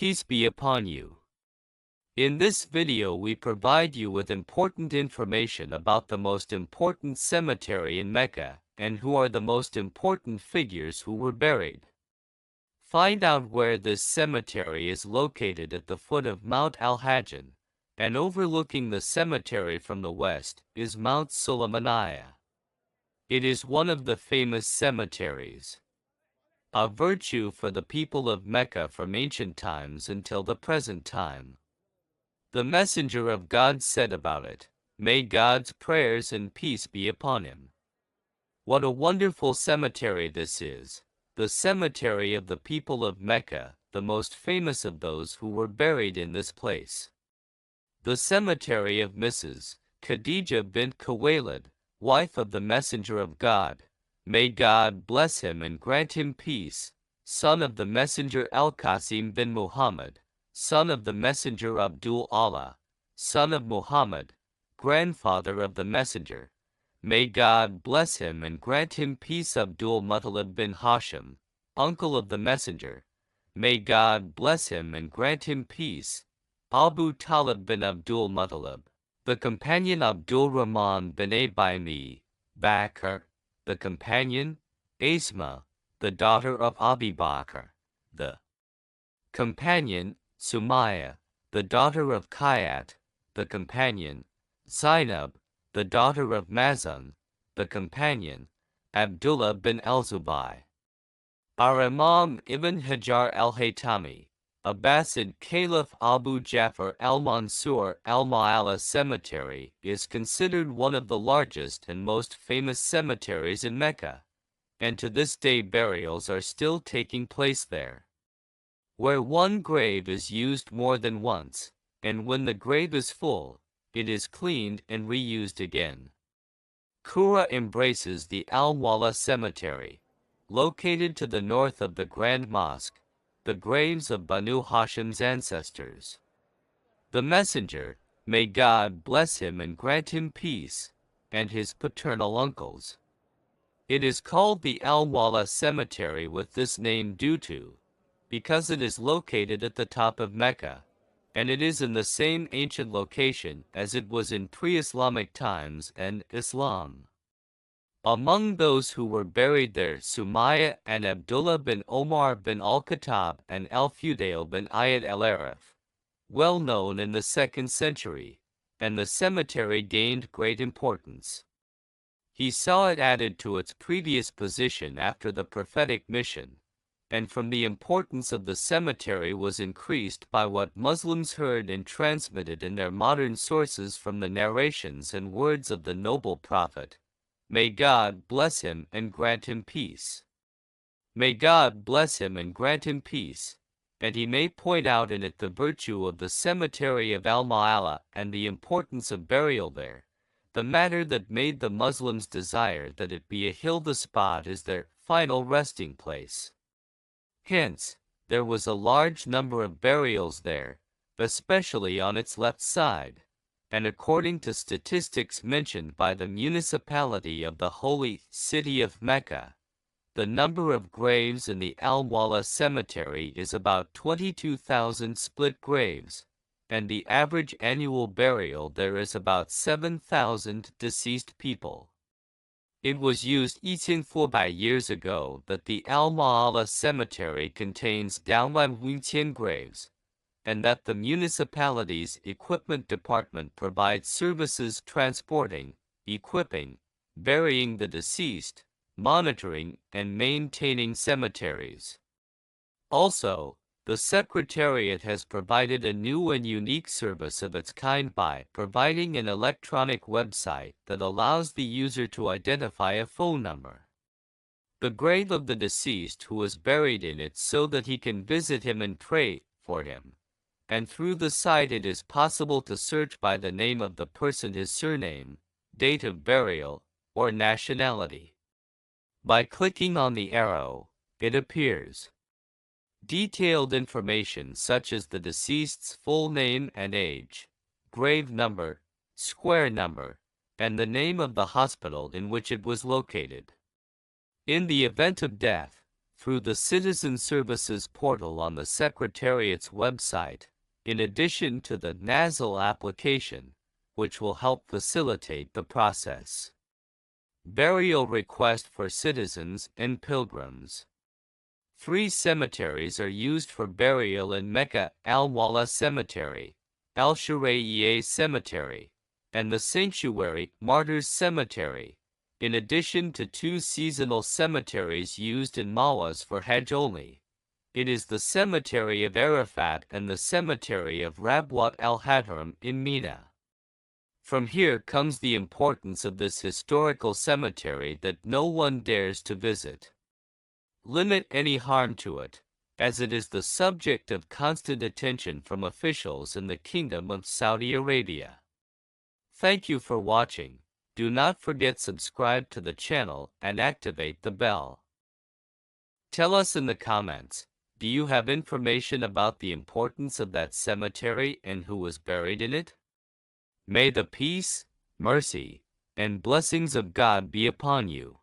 Peace be upon you. In this video we provide you with important information about the most important cemetery in Mecca and who are the most important figures who were buried. Find out where this cemetery is located at the foot of Mount Hajoon, and overlooking the cemetery from the west is Mount Salimaniyah. It is one of the famous cemeteries. A virtue for the people of Mecca from ancient times until the present time. The Messenger of God said about it, "May God's prayers and peace be upon him." What a wonderful cemetery this is, the cemetery of the people of Mecca, the most famous of those who were buried in this place. The cemetery of Mrs. Khadijah bint Khuwaylid, wife of the Messenger of God, may God bless him and grant him peace, son of the Messenger al-Qasim bin Muhammad, son of the Messenger Abdullah, son of Muhammad, grandfather of the Messenger. May God bless him and grant him peace, al-Muttalib bin Hashim, uncle of the Messenger. May God bless him and grant him peace, Talib bin Abdul-Muttalib, the companion Rahman bin Abi Bakr, the companion, Asma, the daughter of Bakr, the companion, Samiyya, the daughter of Khayyat, the companion, Zainab, the daughter of Mazh'un, the companion, Abdullah bin al-Zubair. Our Imam Ibn Hajar al-Haytami, Abbasid Caliph Abu Ja'far al-Mansur al-Mu'alla Cemetery is considered one of the largest and most famous cemeteries in Mecca, and to this day burials are still taking place there. Where one grave is used more than once, and when the grave is full, it is cleaned and reused again. Qura embraces the al-Mu'alla Cemetery, located to the north of the Grand Mosque, the graves of Banu Hashim's ancestors. The Messenger, may God bless him and grant him peace, and his paternal uncles. It is called the al-Mu'alla Cemetery with this name due to, because it is located at the top of Mecca, and it is in the same ancient location as it was in pre-Islamic times and Islam. Among those who were buried there, Samiyya and Abdullah bin Omar bin al-Khattab and al-Fudail bin Iyad al-Arif, well known in the 2nd century, and the cemetery gained great importance. He saw it added to its previous position after the prophetic mission, and from the importance of the cemetery was increased by what Muslims heard and transmitted in their modern sources from the narrations and words of the noble prophet. May God bless him and grant him peace. May God bless him and grant him peace, and he may point out in it the virtue of the cemetery of al-Mu'alla and the importance of burial there, the matter that made the Muslims desire that it be a hill. The spot is their final resting place. Hence, there was a large number of burials there, especially on its left side, and according to statistics mentioned by the municipality of the holy city of Mecca, the number of graves in the al-Mu'alla cemetery is about 22,000 split graves, and the average annual burial there is about 7,000 deceased people. It was used 400 years ago that the al-Mu'alla cemetery contains down 1,000 graves, and that the municipality's equipment department provides services transporting, equipping, burying the deceased, monitoring and maintaining cemeteries. Also, the Secretariat has provided a new and unique service of its kind by providing an electronic website that allows the user to identify a phone number, the grave of the deceased who was buried in it, so that he can visit him and pray for him. And through the site it is possible to search by the name of the person, his surname, date of burial, or nationality. By clicking on the arrow, it appears detailed information such as the deceased's full name and age, grave number, square number, and the name of the hospital in which it was located. In the event of death, through the Citizen Services portal on the Secretariat's website, in addition to the nasal application, which will help facilitate the process. Burial request for citizens and pilgrims. 3 cemeteries are used for burial in Mecca: Al-Wala Cemetery, Al-Shurayiyah Cemetery, and the Sanctuary Martyrs Cemetery, in addition to 2 seasonal cemeteries used in Mawas for Hajj only. It is the Cemetery of Arafat and the Cemetery of Rabwat al-Hadram in Mina. From here comes the importance of this historical cemetery that no one dares to visit. Limit any harm to it, as it is the subject of constant attention from officials in the Kingdom of Saudi Arabia. Thank you for watching. Do not forget subscribe to the channel and activate the bell. Tell us in the comments, do you have information about the importance of that cemetery and who was buried in it? May the peace, mercy, and blessings of God be upon you.